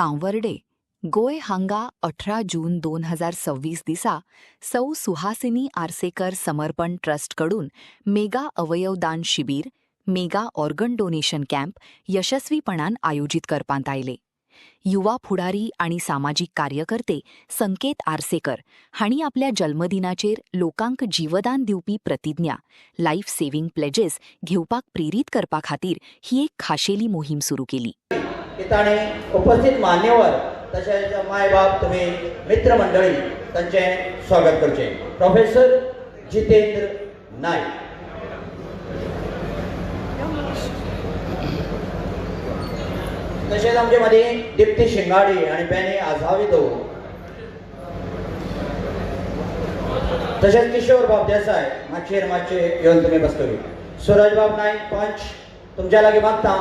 सांवर्डे गोय हांगा 18 जून 2026 दिसा सौ सुहासिनी आरसेकर समर्पण ट्रस्टकडून मेगा अवयवदान शिबीर मेगा ऑर्गन डोनेशन कॅम्प यशस्वीपणान आयोजित करपात आयले. युवा फुडारी आणि सामाजिक कार्यकर्ते संकेत आरसेकर हांणी आपल्या जन्मदिनाचेर लोकांक जीवदान दिवपी प्रतिज्ञा लाईफ सेव्हिंग प्लेजेस घेवपाक प्रेरीत करपा खातीर ही एक खाशेली मोहीम सुरू केली. ताणे उपस्थित मान्यवर तशेंच माय बाप तुम्ही मित्रमंडळी तांचे स्वागत करचे. प्रोफेसर जितेंद्र नाईक, तशेंच आमचे मदीं दिप्ती शिंगाडी आणि बेनी आझाविदो, तशेंच किशोर बाब देसाय मातशे येवन तुमी बसतली. सूरज बाब नाईक पंच तुमच्या लागीं मागता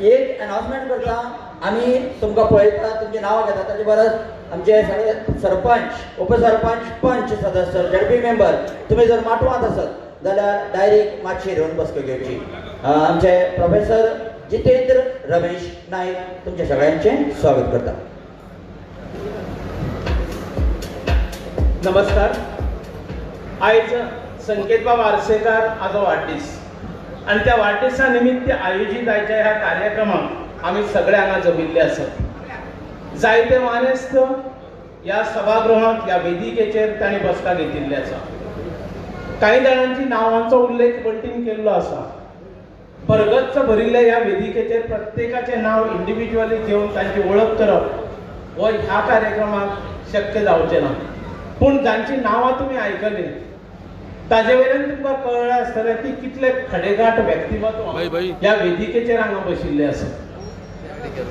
एक अनाउन्समेंट करता. आम्ही तुमकां पळयता, तुमची नांवां घेता, ताचे परस आमचे सगळे सरपंच उपसरपंच पंच सदस्य झडपी मेंबर तुमी जर माटवांत आसत जाल्यार डायरेक्ट मातशेर येवन बसको घेवची. आमचे प्रोफेसर जितेंद्र रमेश नाईक तुमच्या सगळ्यांचे स्वागत करता. नमस्कार. आयज संकेत बाब आरसेकर हाचो वाडदीस आणि त्या वाडदिसा निमित्त आयोजित आयच्या ह्या कार्यक्रमाक आम्ही सगळे हांगा जमिल्ले आसात. जायते मानेस्त ह्या सभागृहात ह्या वेदिकेचेर तांणी बसका घेतिल्ली आसा. कांय जाणांची नांवांचो उल्लेख बंटीन केल्लो आसा. भरगच्च भरिल्ल्या ह्या वेदिकेचेर प्रत्येकाचें नांव इंडिव्हिज्युअली घेवन तांची वळख करप हो ह्या कार्यक्रमाक शक्य जावचें ना. पूण जांची नांवां तुमी आयकली ताजे वयल्यान तुमकां कळ्ळें आसतलें की कितले खडेगाठ व्यक्तिमत्व ह्या वेदिकेचेर हांगा बशिल्ले आसा.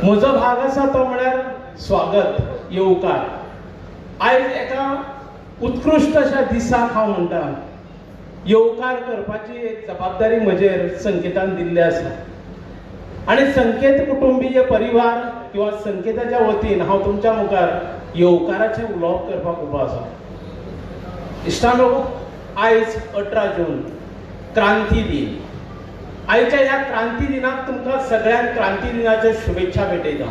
म्हजो भाग आसा तो म्हळ्यार स्वागत, येवकार. आयज एका उत्कृश्ट अशा दिसाक हांव म्हणटा येवकार करपाची एक जबाबदारी म्हजेर संकेतान दिल्ली आसा. आनी संकेत कुटुंबीय परिवार किंवा संकेताच्या वतीन हांव तुमच्या मुखार येवकाराचें उलोवप करपाक उबो आसा. इश्टानो, आयज 18 जून क्रांती दिन. आयच्या ह्या क्रांती दिनाक तुमकां सगळ्यांक क्रांती दिनाच्यो शुभेच्छा भेटयता.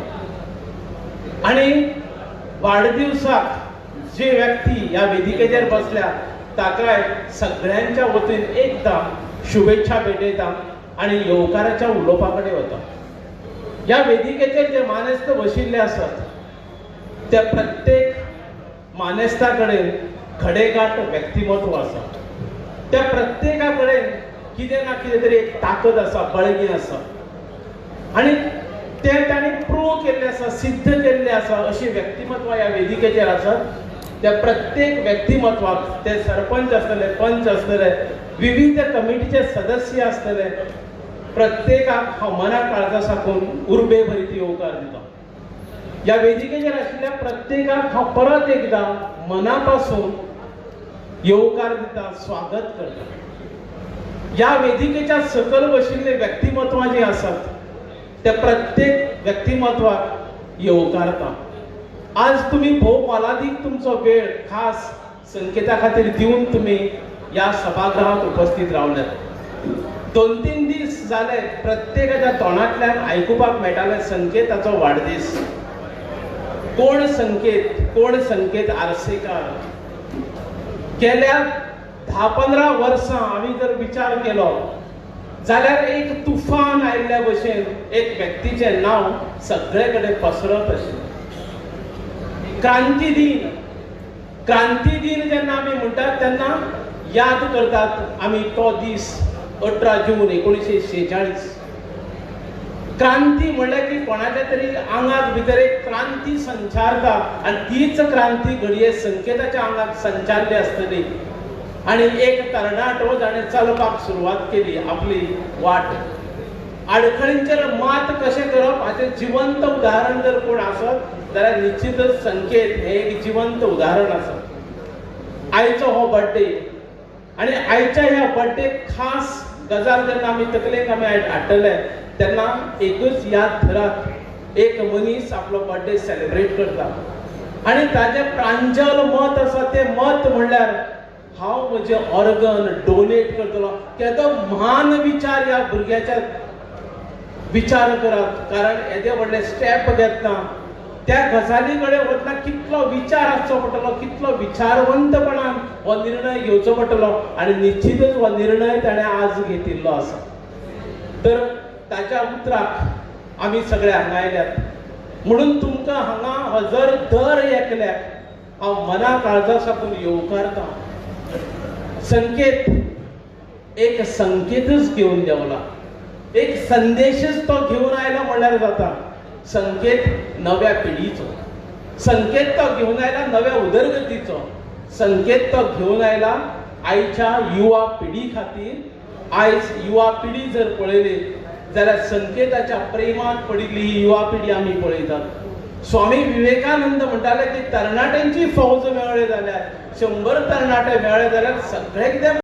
आनी वाडदिवसाक जे व्यक्ती ह्या वेदिकेचेर बसल्या ताकाय सगळ्यांच्या वतीन एकदां शुभेच्छा भेटयता आनी येवकाराच्या उलोवपा कडेन वता. ह्या वेदिकेचेर जे मानेस्त बशिल्ले आसात त्या प्रत्येक मानेस्ता कडेन खडेगाठ व्यक्तिमत्व आसा. त्या प्रत्येका कडेन कितें ना कितें तरी एक ताकद आसा, बळगी आसा आनी तें तांणी प्रूव केल्लें आसा, सिद्ध केल्लें आसा. अशी व्यक्तिमत्व ह्या वेदिकेचेर आसात. त्या प्रत्येक व्यक्तिमत्वाक ते सरपंच आसतले, पंच आसतले, विविध कमिटीचे सदस्य आसतले, प्रत्येकाक हांव मनाक काळजा साकून उर्बे भरीत येवकार दिता. ह्या वेदिकेचेर आशिल्ल्या प्रत्येकाक हांव परत एकदां मना पासून येवकार दिता, स्वागत करता. ह्या वेदिकेच्या सकल बशिल्ले व्यक्तिमत्वां जी आसात त्या प्रत्येक व्यक्तिमत्वाक येवकारता. आज तुम्ही भोव मोलादीक तुमचो वेळ खास संकेता खातीर दिवन तुम्ही ह्या सभागृहात उपस्थित रावल्यात. 2-3 दीस जाले प्रत्येकाच्या तोंडांतल्यान आयकुपाक मेळटालें संकेताचो वाडदीस. कोण संकेत आरसेकर. गेल्या 10-15 वर्सां आमी जर विचार केलो जाल्यार एक तुफान आयिल्ल्या भशेन एक व्यक्तीचें नांव सगळे कडेन पसरत आशिल्लें. क्रांती दिन जेन्ना आमी म्हणटात तेन्ना याद करतात आमी तो दीस 18 जून 1946. क्रांती म्हणल्यार की कोणाच्या तरी आंगात भितर एक क्रांती संचारता आनी तीच क्रांती घडये संकेताच्या आंगात संचारली आसतली आनी एक तरणाटो जाणें चलपाक सुरवात केली आपली वाट. आडखळींचेर मात कशें करप हाचें जिवंत उदाहरण जर कोण आसत जाल्यार निश्चितच संकेत हें एक जिवंत उदाहरण आसा. आयचो हो बर्थडे आनी आयच्या ह्या बर्थडेक खास गजाल जेन्ना आमी तकलेक हाडटले तेन्ना एकूच याद धरात, एक मनीस आपलो बर्थडे सेलिब्रेट करता आनी ताजें प्रांजल मत आसा तें मत म्हणल्यार हांव म्हजें ऑर्गन डोनेट करतलो. केदो म्हान विचार ह्या भुरग्याच्या विचार करात, कारण येदे व्हडले स्टेप घेतना त्या गजाली कडेन वतना कितलो विचार आसचो पडटलो, कितलो विचारवंतपणान हो निर्णय घेवचो पडटलो आणि निश्चितच हो निर्णय ताणें आज घेतिल्लो आसा. तर ताच्या उतराक आमी सगळे हांगा आयल्यात म्हणून तुमकां हांगा हजर दर एकल्याक हांव मना काळजा साकून येवकारतां. संकेत एक संकेतच घेवन देवला, एक संदेशच तो घेवन आयला म्हणल्यार जाता. संकेत नव्या पिढीचो, संकेत तो घेवन आयला नव्या उदरगतीचो, संकेत तो घेवन आयला आयच्या युवा पिढी खातीर. आयज युवा पिढी जर पळयली जाल्यार संकेताच्या प्रेमात पडिल्ली ही युवा पिढी आमी पळयतात. स्वामी विवेकानंद म्हणटाले की तरणाट्यांची फौज मेळ्ळी जाल्यार 100 तरणाटे मेळ्ळे जाल्यार सगळे कितें